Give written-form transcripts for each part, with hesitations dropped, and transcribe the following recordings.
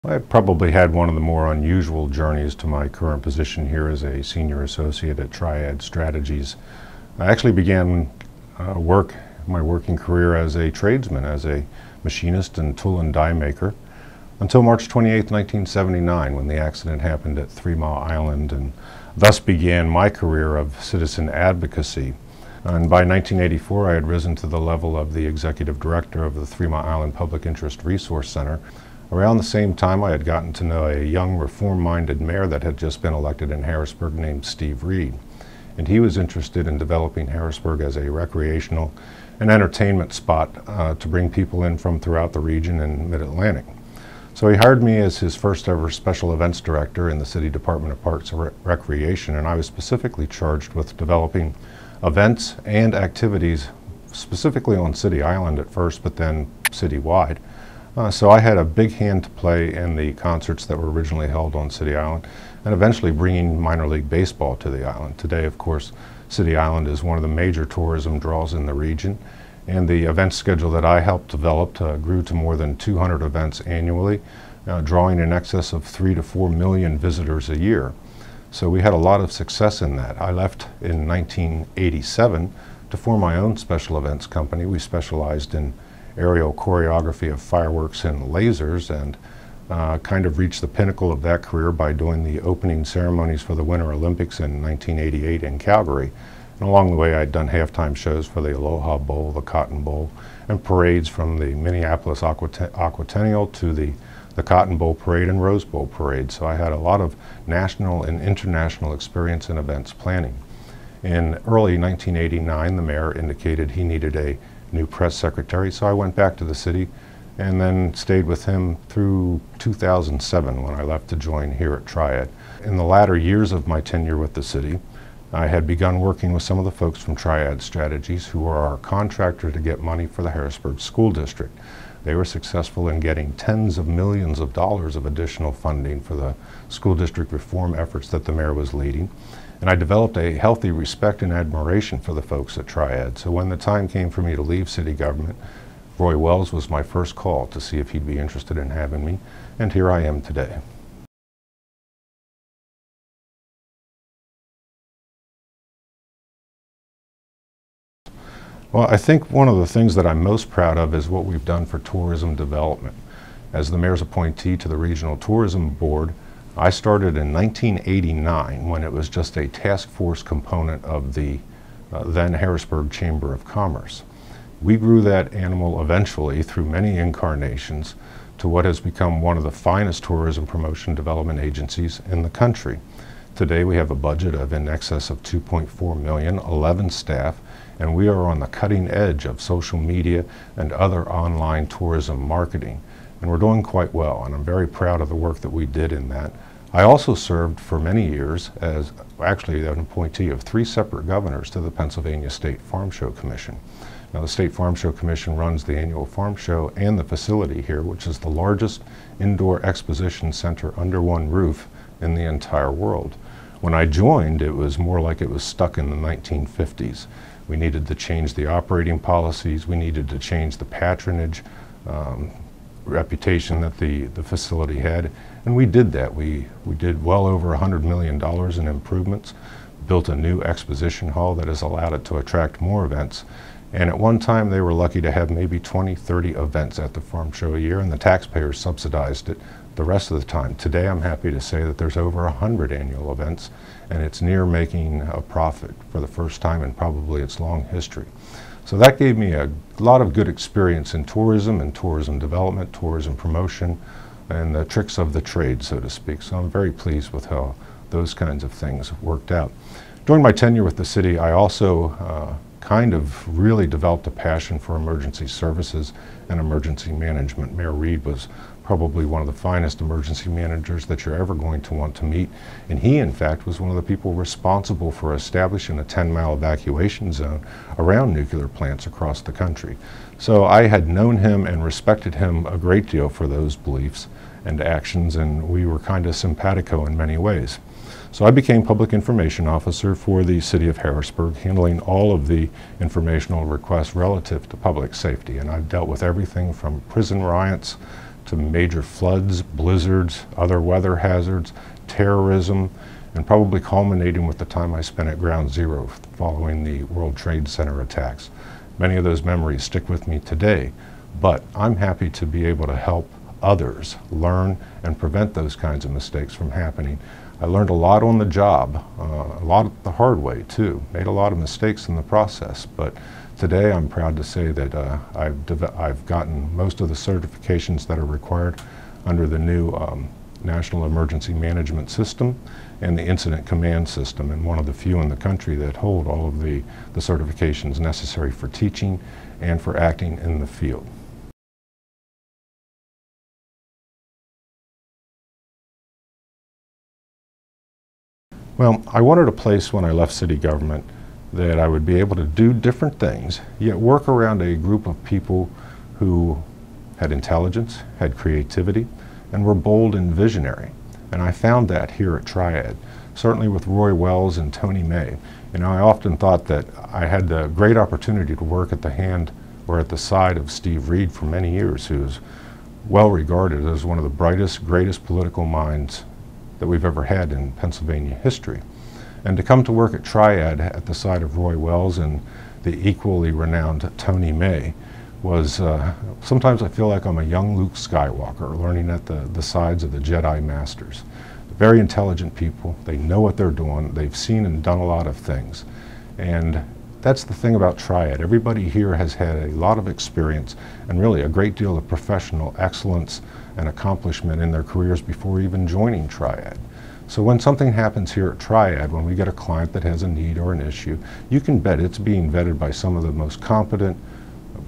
I probably had one of the more unusual journeys to my current position here as a senior associate at Triad Strategies. I actually began my working career as a tradesman, as a machinist and tool and die maker, until March 28, 1979, when the accident happened at 3 Mile Island, and thus began my career of citizen advocacy. And by 1984, I had risen to the level of the executive director of the 3 Mile Island Public Interest Resource Center. Around the same time, I had gotten to know a young reform-minded mayor that had just been elected in Harrisburg named Steve Reed. And he was interested in developing Harrisburg as a recreational and entertainment spot to bring people in from throughout the region and Mid-Atlantic. So he hired me as his first ever special events director in the City Department of Parks and Recreation, and I was specifically charged with developing events and activities specifically on City Island at first, but then citywide. So I had a big hand to play in the concerts that were originally held on City Island and eventually bringing minor league baseball to the island. Today, of course, City Island is one of the major tourism draws in the region, and the event schedule that I helped develop grew to more than 200 events annually, drawing in excess of 3 to 4 million visitors a year. So we had a lot of success in that. I left in 1987 to form my own special events company. We specialized in aerial choreography of fireworks and lasers, and kind of reached the pinnacle of that career by doing the opening ceremonies for the Winter Olympics in 1988 in Calgary. And along the way, I'd done halftime shows for the Aloha Bowl, the Cotton Bowl, and parades from the Minneapolis Aquatennial to the Cotton Bowl Parade and Rose Bowl Parade. So I had a lot of national and international experience in events planning. In early 1989, the mayor indicated he needed a new press secretary, so I went back to the city and then stayed with him through 2007 when I left to join here at Triad. In the latter years of my tenure with the city, I had begun working with some of the folks from Triad Strategies, who are our contractor to get money for the Harrisburg School District. They were successful in getting tens of millions of dollars of additional funding for the school district reform efforts that the mayor was leading. And I developed a healthy respect and admiration for the folks at Triad. So when the time came for me to leave city government, Roy Wells was my first call to see if he'd be interested in having me, and here I am today. Well, I think one of the things that I'm most proud of is what we've done for tourism development. As the mayor's appointee to the Regional Tourism Board, I started in 1989 when it was just a task force component of the then Harrisburg Chamber of Commerce. We grew that animal eventually through many incarnations to what has become one of the finest tourism promotion development agencies in the country. Today we have a budget of in excess of $2.4 million, 11 staff, and we are on the cutting edge of social media and other online tourism marketing. And we're doing quite well, and I'm very proud of the work that we did in that. I also served for many years as actually an appointee of 3 separate governors to the Pennsylvania State Farm Show Commission. Now, the State Farm Show Commission runs the annual farm show and the facility here, which is the largest indoor exposition center under one roof in the entire world. When I joined, it was more like it was stuck in the 1950s. We needed to change the operating policies, we needed to change the patronage reputation that the facility had, and we did that. We did well over $100 million in improvements, built a new exposition hall that has allowed it to attract more events. And at one time they were lucky to have maybe 20, 30 events at the farm show a year, and the taxpayers subsidized it the rest of the time. Today I'm happy to say that there's over 100 annual events, and it's near making a profit for the first time in probably its long history. So that gave me a lot of good experience in tourism and tourism development, tourism promotion, and the tricks of the trade, so to speak. So I'm very pleased with how those kinds of things worked out. During my tenure with the city, I also kind of really developed a passion for emergency services and emergency management. Mayor Reed was probably one of the finest emergency managers that you're ever going to want to meet. And he, in fact, was one of the people responsible for establishing a 10-mile evacuation zone around nuclear plants across the country. So I had known him and respected him a great deal for those beliefs and actions, and we were kind of simpatico in many ways. So I became Public Information Officer for the City of Harrisburg, handling all of the informational requests relative to public safety. And I've dealt with everything from prison riots to major floods, blizzards, other weather hazards, terrorism, and probably culminating with the time I spent at Ground Zero following the World Trade Center attacks. Many of those memories stick with me today, but I'm happy to be able to help others learn and prevent those kinds of mistakes from happening. I learned a lot on the job, a lot the hard way too. Made a lot of mistakes in the process, but today I'm proud to say that I've gotten most of the certifications that are required under the new National Emergency Management System and the Incident Command System, and one of the few in the country that hold all of the certifications necessary for teaching and for acting in the field. Well, I wanted a place when I left city government that I would be able to do different things, yet work around a group of people who had intelligence, had creativity, and were bold and visionary. And I found that here at Triad, certainly with Roy Wells and Tony May. You know, I often thought that I had the great opportunity to work at the hand or at the side of Steve Reed for many years, who is well regarded as one of the brightest, greatest political minds that we've ever had in Pennsylvania history. And to come to work at Triad at the side of Roy Wells and the equally renowned Tony May was, sometimes I feel like I'm a young Luke Skywalker learning at the sides of the Jedi Masters. Very intelligent people, they know what they're doing, they've seen and done a lot of things. And that's the thing about Triad. Everybody here has had a lot of experience and really a great deal of professional excellence and accomplishment in their careers before even joining Triad. So when something happens here at Triad, when we get a client that has a need or an issue, you can bet it's being vetted by some of the most competent,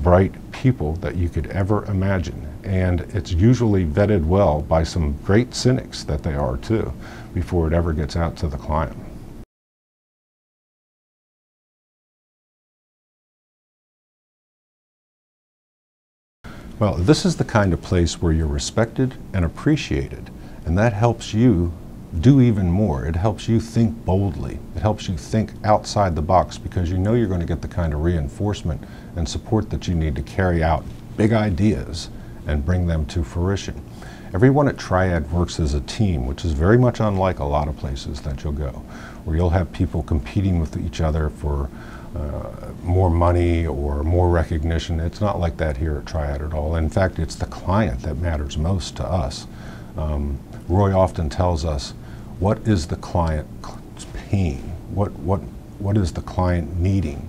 bright people that you could ever imagine. And it's usually vetted well by some great cynics that they are too, before it ever gets out to the client. Well, this is the kind of place where you're respected and appreciated, and that helps you do even more. It helps you think boldly. It helps you think outside the box because you know you're going to get the kind of reinforcement and support that you need to carry out big ideas and bring them to fruition. Everyone at Triad works as a team, which is very much unlike a lot of places that you'll go, where you'll have people competing with each other for more money or more recognition. It's not like that here at Triad at all. In fact, it's the client that matters most to us. Roy often tells us, what is the client's pain? What is the client needing?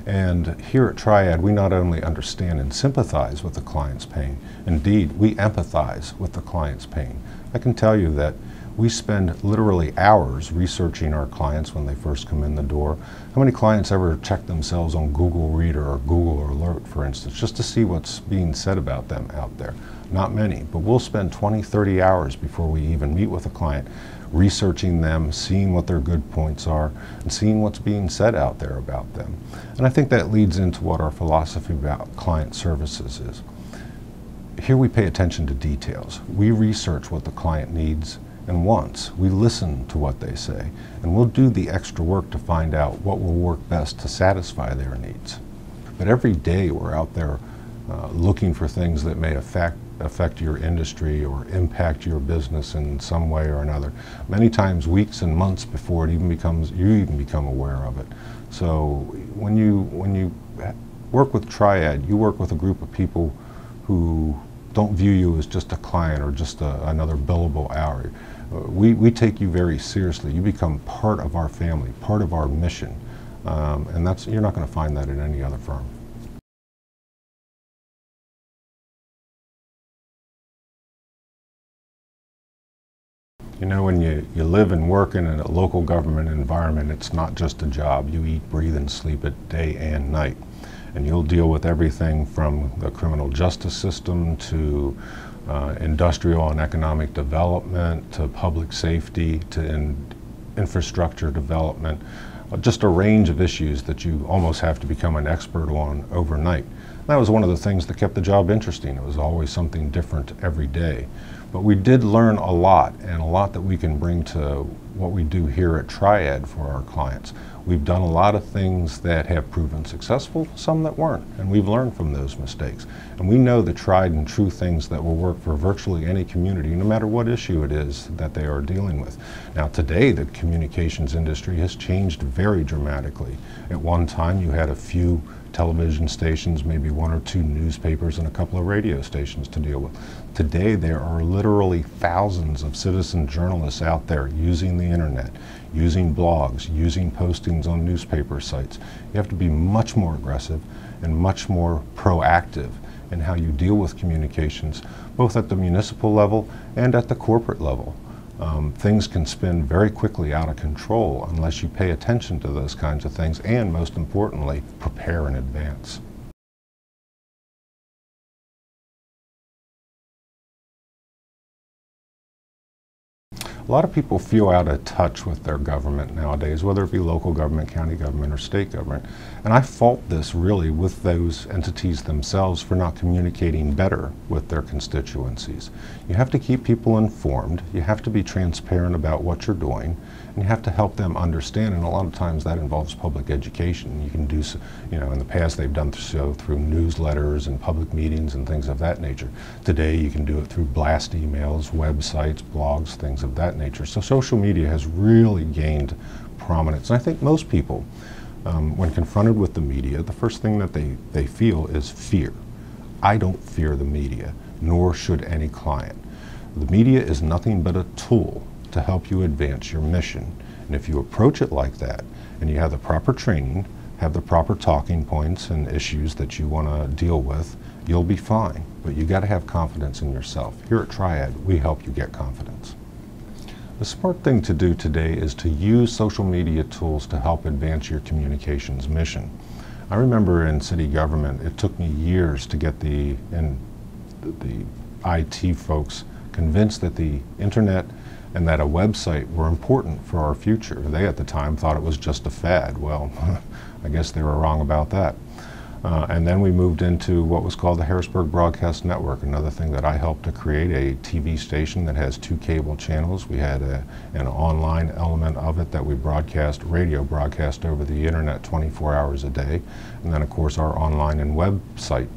And here at Triad, we not only understand and sympathize with the client's pain, indeed, we empathize with the client's pain. I can tell you that we spend literally hours researching our clients when they first come in the door. How many clients ever check themselves on Google Reader or Google Alert, for instance, just to see what's being said about them out there? Not many, but we'll spend 20, 30 hours before we even meet with a client, researching them, seeing what their good points are, and seeing what's being said out there about them. And I think that leads into what our philosophy about client services is. Here we pay attention to details. We research what the client needs and wants. We listen to what they say, and we'll do the extra work to find out what will work best to satisfy their needs. But every day we're out there looking for things that may affect your industry or impact your business in some way or another. Many times weeks and months before it even you become aware of it. So when you work with Triad, you work with a group of people who don't view you as just a client or just another billable hour. We take you very seriously. You become part of our family, part of our mission, and you're not going to find that in any other firm. You know, when you live and work in a local government environment, it's not just a job. You eat, breathe, and sleep it day and night. And you'll deal with everything from the criminal justice system to industrial and economic development to public safety to infrastructure development, just a range of issues that you almost have to become an expert on overnight. That was one of the things that kept the job interesting. It was always something different every day. But we did learn a lot, and a lot that we can bring to what we do here at Triad for our clients. We've done a lot of things that have proven successful, some that weren't, and we've learned from those mistakes. And we know the tried and true things that will work for virtually any community, no matter what issue it is that they are dealing with. Now today, the communications industry has changed very dramatically. At one time, you had a few television stations, maybe one or two newspapers, and a couple of radio stations to deal with. Today, there are literally thousands of citizen journalists out there using the internet, using blogs, using postings on newspaper sites. You have to be much more aggressive and much more proactive in how you deal with communications, both at the municipal level and at the corporate level. Things can spin very quickly out of control unless you pay attention to those kinds of things and, most importantly, prepare in advance. A lot of people feel out of touch with their government nowadays, whether it be local government, county government, or state government. And I fault this really with those entities themselves for not communicating better with their constituencies. You have to keep people informed, you have to be transparent about what you're doing, and you have to help them understand, and a lot of times that involves public education. You can do so, in the past they've done so through newsletters and public meetings and things of that nature. Today you can do it through blast emails, websites, blogs, things of that nature. So social media has really gained prominence. And I think most people, when confronted with the media, the first thing that they feel is fear. I don't fear the media, nor should any client. The media is nothing but a tool to help you advance your mission. And if you approach it like that, and you have the proper training, have the proper talking points and issues that you want to deal with, you'll be fine. But you got to have confidence in yourself. Here at Triad, we help you get confidence. The smart thing to do today is to use social media tools to help advance your communications mission. I remember in city government, it took me years to get the IT folks convinced that the internet and that a website were important for our future. They at the time thought it was just a fad. Well, I guess they were wrong about that. And then we moved into what was called the Harrisburg Broadcast Network, another thing that I helped to create, a TV station that has 2 cable channels. We had an online element of it that we radio broadcast over the internet 24 hours a day. And then of course our online and website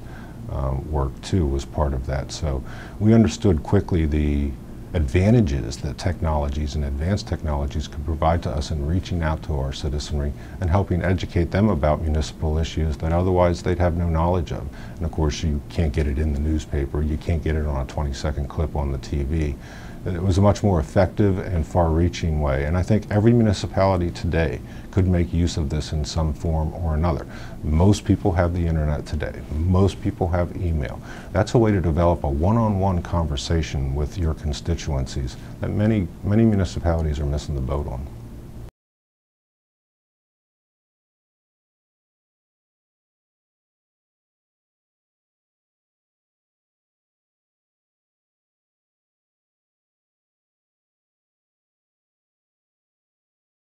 work too was part of that. So we understood quickly the advantages that technologies and advanced technologies could provide to us in reaching out to our citizenry and helping educate them about municipal issues that otherwise they'd have no knowledge of. And of course you can't get it in the newspaper, you can't get it on a 20-second clip on the TV. It was a much more effective and far-reaching way, and I think every municipality today could make use of this in some form or another. Most people have the internet today. Most people have email. That's a way to develop a one-on-one conversation with your constituencies that many municipalities are missing the boat on.